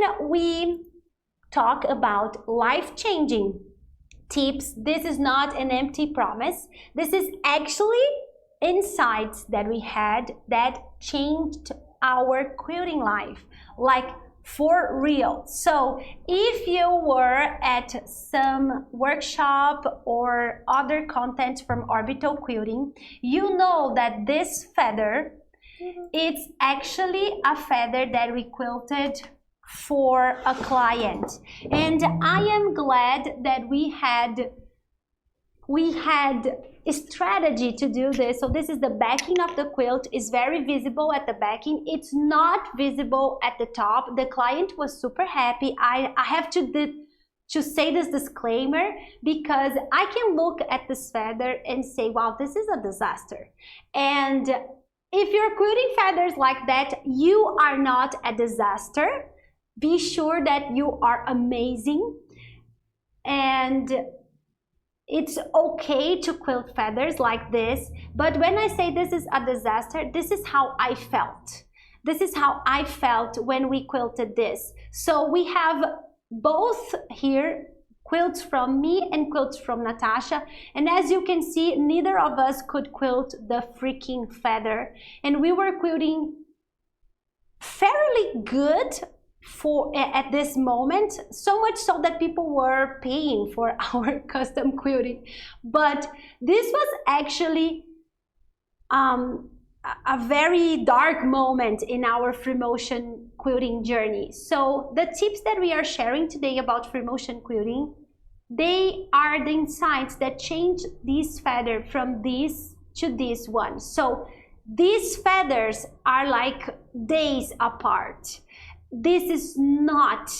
when we talk about life-changing tips, this is not an empty promise. This is actually insights that we had that changed our quilting life, like for real. So if you were at some workshop or other content from Orbital Quilting, you know that this feather, it's actually a feather that we quilted for a client, and I am glad that we had a strategy to do this. So this is the backing of the quilt, is very visible at the backing. It's not visible at the top. The client was super happy. I have to say this disclaimer because I can look at this feather and say, wow, this is a disaster. And if you're quilting feathers like that, you are not a disaster. Be sure that you are amazing, and it's okay to quilt feathers like this. But when I say this is a disaster, this is how I felt. This is how I felt when we quilted this. So we have both here, quilts from me and quilts from Natasha, and as you can see, neither of us could quilt the freaking feather, and we were quilting fairly good at this moment, so much so that people were paying for our custom quilting. But this was actually a very dark moment in our free motion quilting journey. So the tips that we are sharing today about free motion quilting, they are the insights that change this feather from this to this one. So these feathers are like days apart. This is not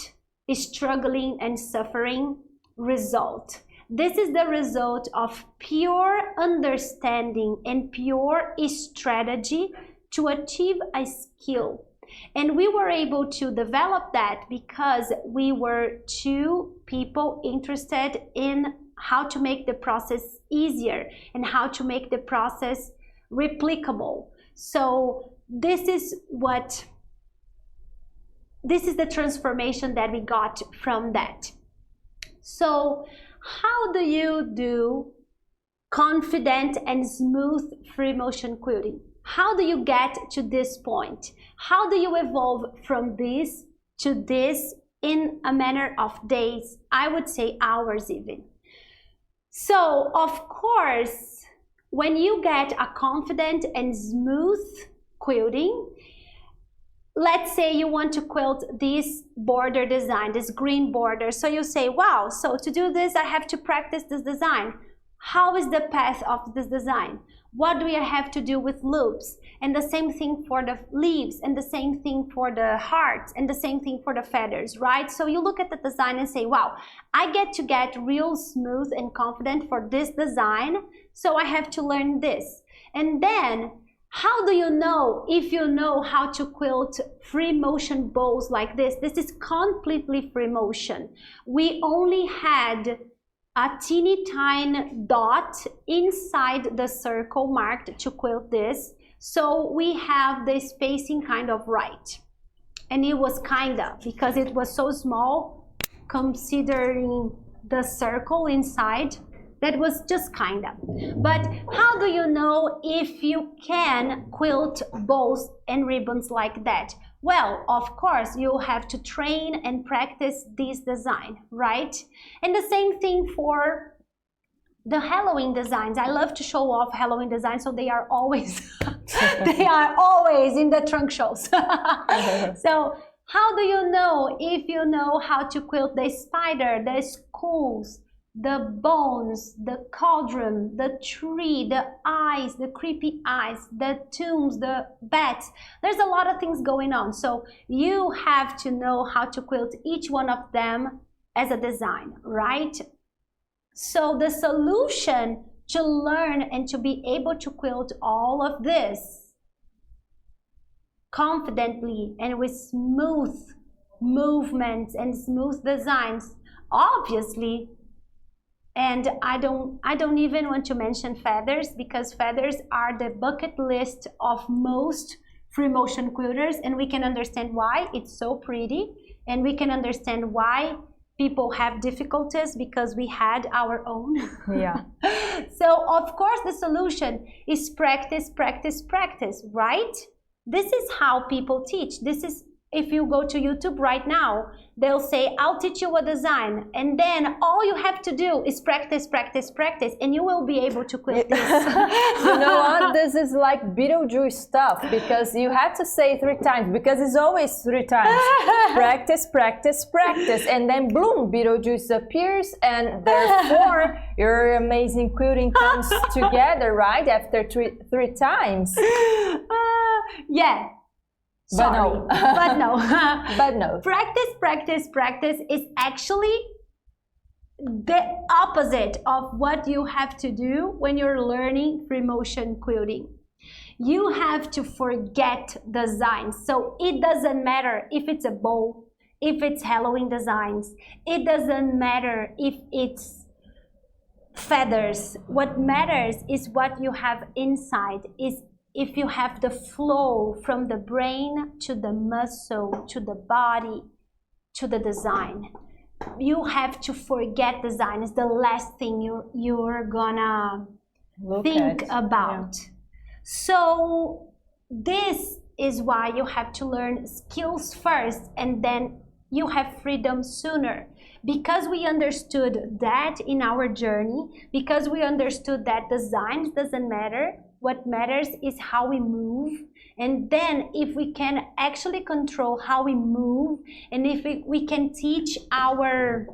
a struggling and suffering result. This is the result of pure understanding and pure strategy to achieve a skill. And we were able to develop that because we were two people interested in how to make the process easier and how to make the process replicable. So this is the transformation that we got from that. So how do you do confident and smooth free motion quilting? How do you get to this point? How do you evolve from this to this in a matter of days? I would say hours even. So of course, when you get a confident and smooth quilting, let's say you want to quilt this border design, this green border. So you say, wow, so to do this, I have to practice this design. How is the path of this design? What do I have to do with loops? And the same thing for the leaves, and the same thing for the hearts, and the same thing for the feathers, right? So you look at the design and say, wow, I get to get real smooth and confident for this design, so I have to learn this. And then, how do you know if you know how to quilt free motion bows like this? This is completely free motion. We only had a teeny tiny dot inside the circle marked to quilt this. So we have the spacing kind of right. And it was kinda, because it was so small, considering the circle inside, that was just kind of. But how do you know if you can quilt bows and ribbons like that? Well, of course, you have to train and practice this design, right? And the same thing for the Halloween designs. I love to show off Halloween designs, so they are always they are always in the trunk shows. So how do you know if you know how to quilt the spider, the skulls, the bones, the cauldron, the tree, the eyes, the creepy eyes, the tombs, the bats? There's a lot of things going on. So you have to know how to quilt each one of them as a design, right? So the solution to learn and to be able to quilt all of this confidently and with smooth movements and smooth designs, obviously. And I don't even want to mention feathers, because feathers are the bucket list of most free motion quilters, and we can understand why. It's so pretty, and we can understand why people have difficulties, because we had our own. Yeah. So of course the solution is practice, practice, practice, right? This is how people teach. This is, if you go to YouTube right now, they'll say, I'll teach you a design, and then all you have to do is practice, practice, practice, and you will be able to quilt this. You know what? This is like Beetlejuice stuff, because you have to say 3 times, because it's always 3 times. Practice, practice, practice, and then boom, Beetlejuice appears, and therefore your amazing quilting comes together, right? After three times. Yeah. But Sorry, no. but no. But no. Practice, practice, practice is actually the opposite of what you have to do when you're learning free motion quilting. You have to forget designs. So it doesn't matter if it's a bow, if it's Halloween designs. It doesn't matter if it's feathers. What matters is what you have inside, is if you have the flow from the brain to the muscle, to the body, to the design. You have to forget design. It's the last thing you're gonna think about. Yeah. So this is why you have to learn skills first, and then you have freedom sooner. Because we understood that in our journey, because we understood that designs doesn't matter. What matters is how we move, and then if we can actually control how we move, and if we can teach our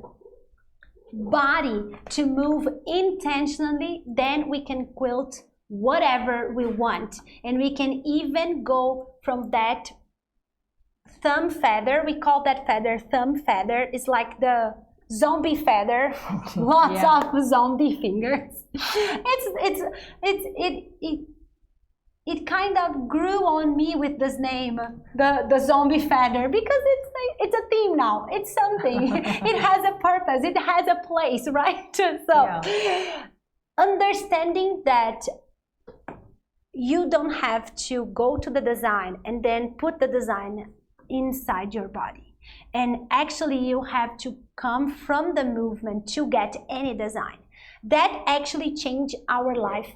body to move intentionally, then we can quilt whatever we want. And we can even go from that thumb feather, we call that feather thumb feather. It's like the zombie feather, lots of zombie fingers. It kind of grew on me with this name, the zombie feather, because it's a theme now. It's something. It has a purpose. It has a place, right? So understanding that you don't have to go to the design and then put the design inside your body. And actually you have to come from the movement to get any design. That actually changed our life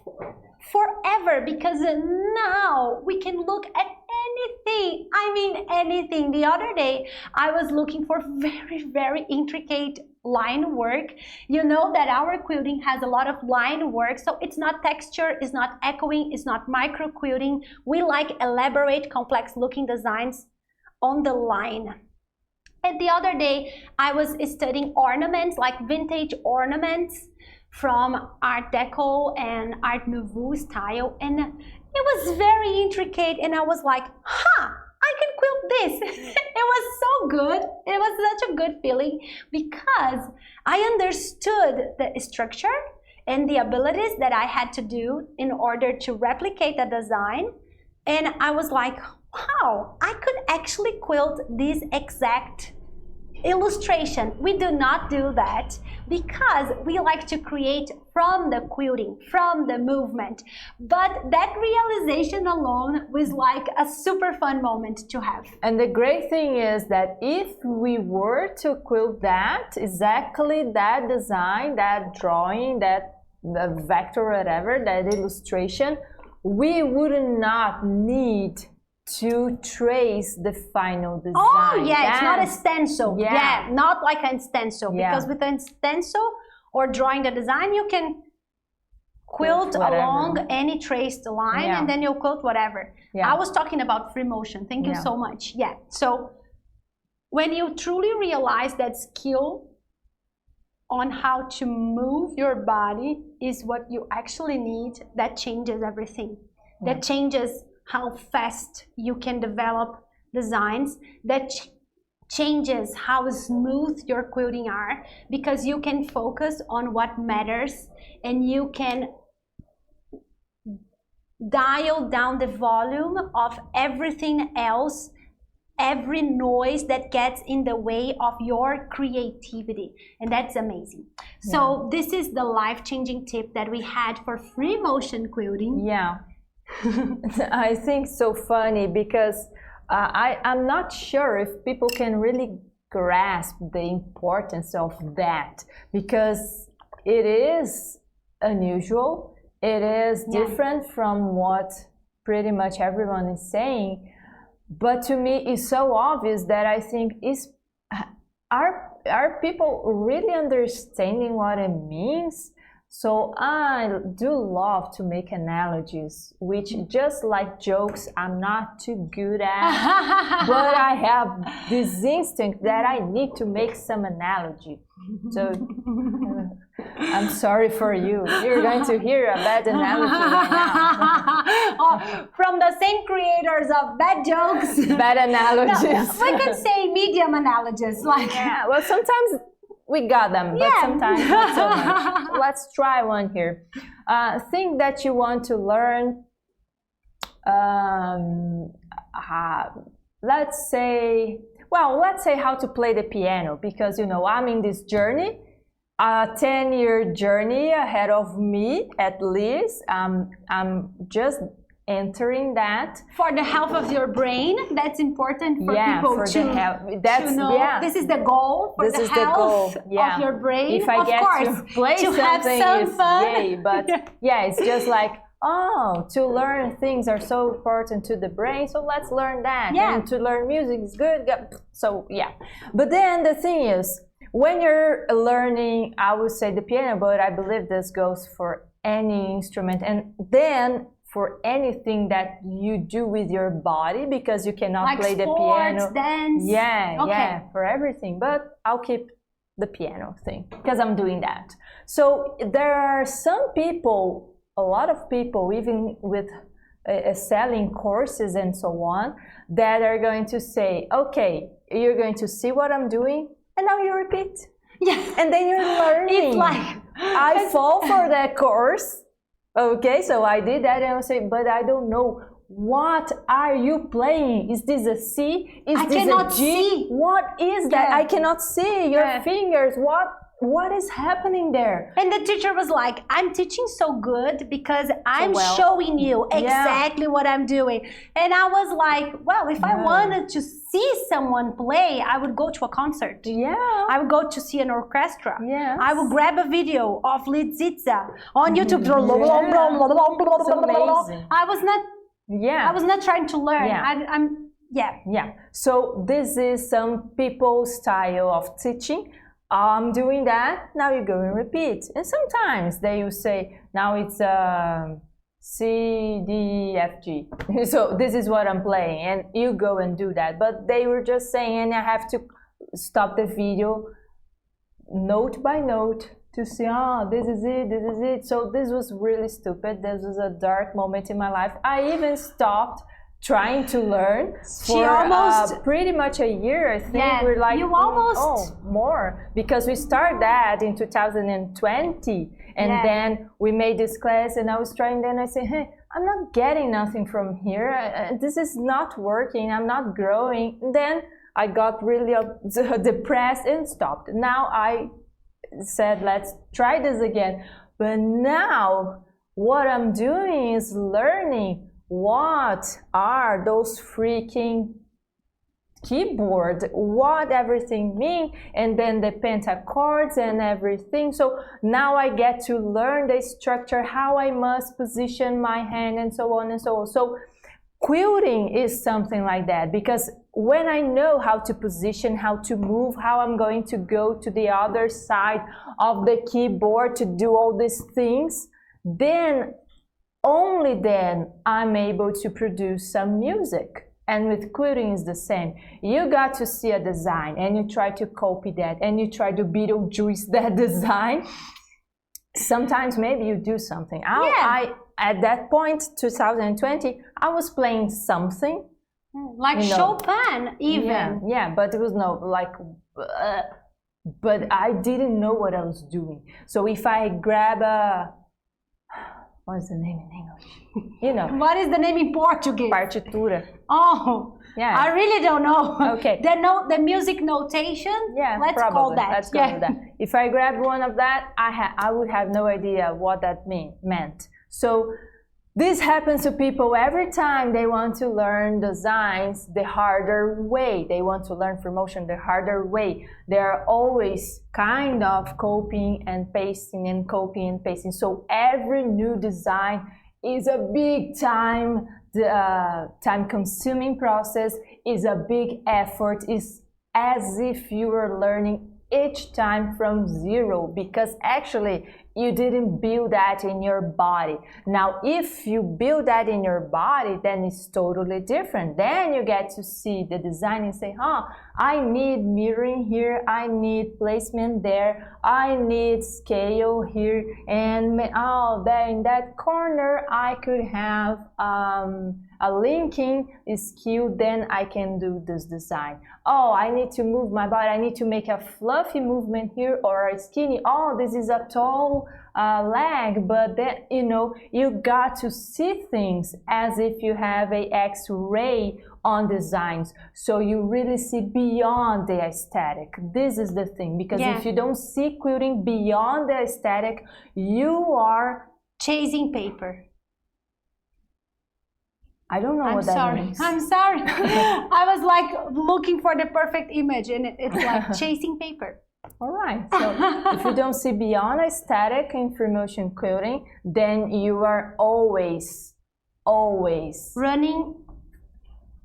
forever, because now we can look at anything. I mean anything. The other day I was looking for very, very intricate line work. You know that our quilting has a lot of line work, so it's not texture, it's not echoing, it's not micro quilting. We like elaborate, complex looking designs on the line. And the other day I was studying ornaments, like vintage ornaments from Art Deco and Art Nouveau style, and it was very intricate, and I was like, I can quilt this. It was so good. It was such a good feeling, because I understood the structure and the abilities that I had to do in order to replicate the design, and I was like, wow, I could actually quilt this exact illustration. We do not do that because we like to create from the quilting, from the movement. But that realization alone was like a super fun moment to have. And the great thing is that if we were to quilt that, exactly that design, that drawing, that the vector, whatever, that illustration, we would not need to trace the final design. Oh yeah, it's not a stencil. Yeah, not like a stencil, because with a stencil or drawing the design, you can quilt along any traced line, and then you'll quilt whatever. I was talking about free motion. Thank you so much. So when you truly realize that skill on how to move your body is what you actually need, that changes everything. That changes how fast you can develop designs, that changes how smooth your quilting are, because you can focus on what matters, and you can dial down the volume of everything else, every noise that gets in the way of your creativity, and that's amazing. So this is the life-changing tip that we had for free motion quilting. I think so funny, because I'm not sure if people can really grasp the importance of that, because it is unusual. It is different from what pretty much everyone is saying. But to me, it's so obvious that I think are people really understanding what it means? So I do love to make analogies, which just like jokes, I'm not too good at, but I have this instinct that I need to make some analogy. So I'm sorry for you. You're going to hear a bad analogy right now. From the same creators of bad jokes. Bad analogies. No, we can say medium analogies. Like, yeah, well, sometimes we got them, but sometimes not so much. Let's try one here. Thing that you want to learn. Let's say how to play the piano, because I'm in this journey, a 10-year journey ahead of me at least. I'm just entering that. For the health of your brain, that's important for people to know. Yeah. This is the goal for the health of your brain. If I get to play something, have some fun. Yay, but it's just like, to learn things are so important to the brain, so let's learn that. And to learn music is good. So but then the thing is, when you're learning, I would say the piano, but I believe this goes for any instrument, and then for anything that you do with your body, because you cannot like play sports, the piano. Dance. For everything. But I'll keep the piano thing because I'm doing that. So there are some people, a lot of people, even with selling courses and so on, that are going to say, okay, you're going to see what I'm doing, and now you repeat. And then you're learning. It's like I fall for that course. Okay, so I did that, and I say, but I don't know. What are you playing? Is this a C? Is this a G? See. What is that? I cannot see your fingers. What is happening there? And the teacher was like, I'm teaching so good because I'm showing you exactly what I'm doing. And I was like, well, if I wanted to see someone play, I would go to a concert. I would go to see an orchestra. I would grab a video of Lead Zitza on YouTube. I was not trying to learn. So this is some people's style of teaching. I'm doing that, now you go and repeat. And sometimes they will say, now it's C, D, F, G. So this is what I'm playing, and you go and do that. But they were just saying, and I have to stop the video note by note to see, this is it. So this was really stupid. This was a dark moment in my life. I even stopped trying to learn for pretty much a year. I think we're like more, because we started that in 2020, and then we made this class, and I was trying. Then I say, hey, I'm not getting nothing from here. This is not working. I'm not growing. And then I got really depressed and stopped. Now I said, let's try this again. But now what I'm doing is learning what are those freaking keyboard, what everything mean, and then the pentachords and everything. So now I get to learn the structure, how I must position my hand, and so on and so on. So quilting is something like that, because when I know how to position, how to move, how I'm going to go to the other side of the keyboard to do all these things, then only then I'm able to produce some music. And with quilting is the same. You got to see a design and you try to copy that, and you try to Beetlejuice that design. Sometimes maybe you do something. I at that point, 2020, I was playing something. Like Chopin even. Yeah, but it was but I didn't know what I was doing. So if I grab what is the name in English? What is the name in Portuguese? Partitura. Oh, yeah. I really don't know. Okay. The music notation. Yeah, let's call that. Let's go with that. If I grabbed one of that, I would have no idea what that meant. So This happens to people every time they want to learn designs the harder way. They want to learn free motion the harder way. They're always kind of copying and pasting and copying and pasting. So every new design is a big time-consuming process, is a big effort, is as if you were learning each time from zero, because actually you didn't build that in your body. Now, if you build that in your body, then it's totally different. Then you get to see the design and say, I need mirroring here, I need placement there, I need scale here, and there in that corner I could have a linking skill, then I can do this design. I need to move my body, I need to make a fluffy movement here, or a skinny, this is a tall leg, but then, you got to see things as if you have a X-ray on designs, so you really see beyond the aesthetic. This is the thing, because if you don't see quilting beyond the aesthetic, you are chasing paper. I don't know what that means. I'm sorry. I was like looking for the perfect image, and it's like chasing paper. All right. So if you don't see beyond aesthetic in free motion quilting, then you are always running,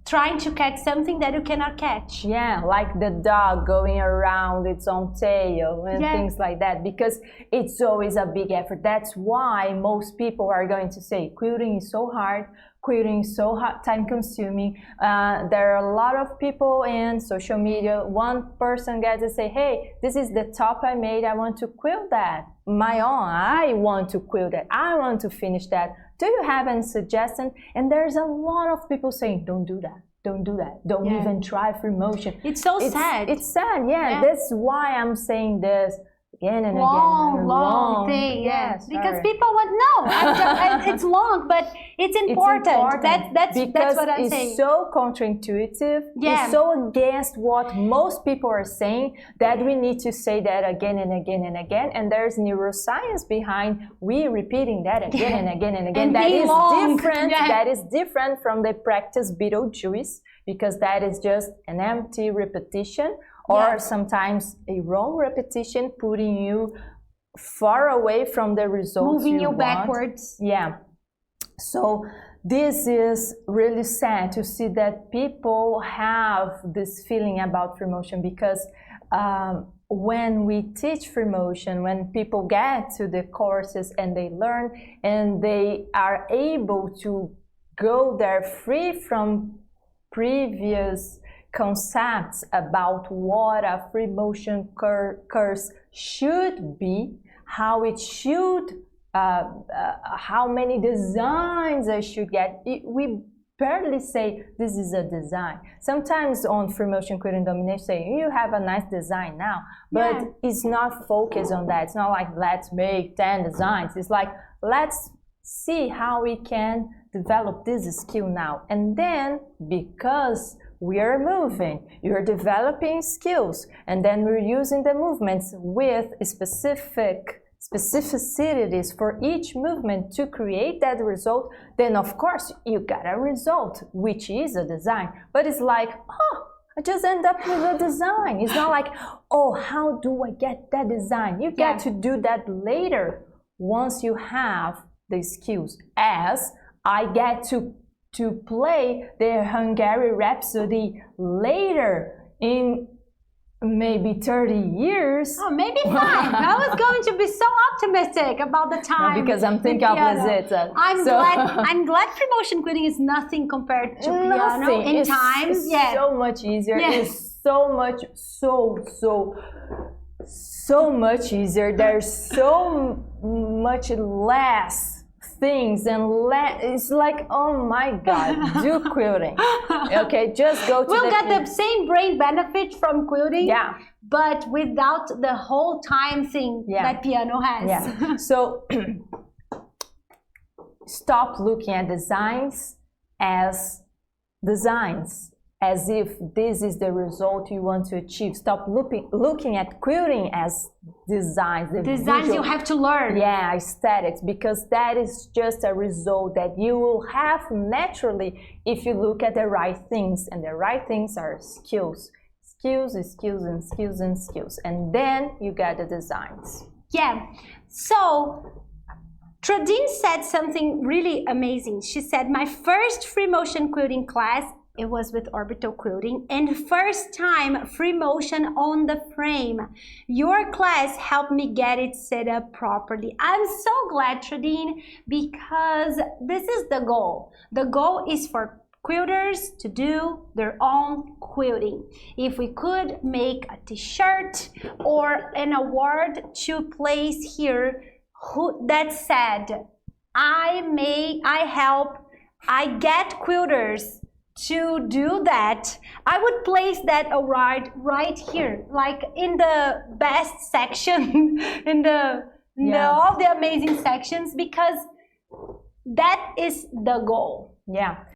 trying to catch something that you cannot catch. Yeah, like the dog going around its own tail and things like that, because it's always a big effort. That's why most people are going to say quilting is so hard, quilting is so time consuming. There are a lot of people in social media. One person gets to say, hey, this is the top I made, I want to quilt that. My own, I want to quilt that, I want to finish that. Do you have any suggestion? And there's a lot of people saying, don't do that, don't do that, don't even try free motion. It's so sad. It's sad, that's why I'm saying this again and long thing. Yes, because people want it's long, but it's important. That's what I'm saying. It's so counterintuitive. It's so against what most people are saying that we need to say that again and again and again. And there's neuroscience behind we repeating that again and again and again. And that is long. different. That is different from the practice Beetlejuice, because that is just an empty repetition. Or sometimes a wrong repetition, putting you far away from the results moving you want. backwards. So this is really sad to see that people have this feeling about free motion, because when we teach free motion, when people get to the courses and they learn and they are able to go there free from previous concepts about what a free motion course should be, how it should, how many designs I should get. We barely say this is a design. Sometimes on free motion quilting domination say you have a nice design now, but it's not focused on that. It's not like let's make 10 designs. It's like let's see how we can develop this skill now. And then because we are moving, you're developing skills, and then we're using the movements with specificities for each movement to create that result, then of course you got a result, which is a design. But it's like, I just end up with a design. It's not like, how do I get that design? You get to do that later once you have the skills, as I get to play the Hungary Rhapsody later in maybe 30 years. Maybe 5. I was going to be so optimistic about the time. No, because I'm thinking opposite. I'm glad free motion quilting is nothing compared to piano in time. It's so much easier. It's so much, so much easier. There's so much less things, and it's like, oh my god, do quilting. Okay, just go to we'll get the same brain benefit from quilting, but without the whole time thing that piano has. So stop looking at designs as designs. as if this is the result you want to achieve. Stop looking at quilting as designs. Designs you have to learn. Yeah, aesthetics, because that is just a result that you will have naturally if you look at the right things. And the right things are skills. Skills, skills, and skills, and skills. And then you get the designs. Yeah. So Tradine said something really amazing. She said, my first free motion quilting class, it was with Orbital Quilting, and first time free motion on the frame. Your class helped me get it set up properly. I'm so glad, Tradine, because this is the goal. The goal is for quilters to do their own quilting. If we could make a t-shirt or an award to place here that said, I get quilters to do that, I would place that award right here, like in the best section, in all the amazing sections, because that is the goal. Yeah.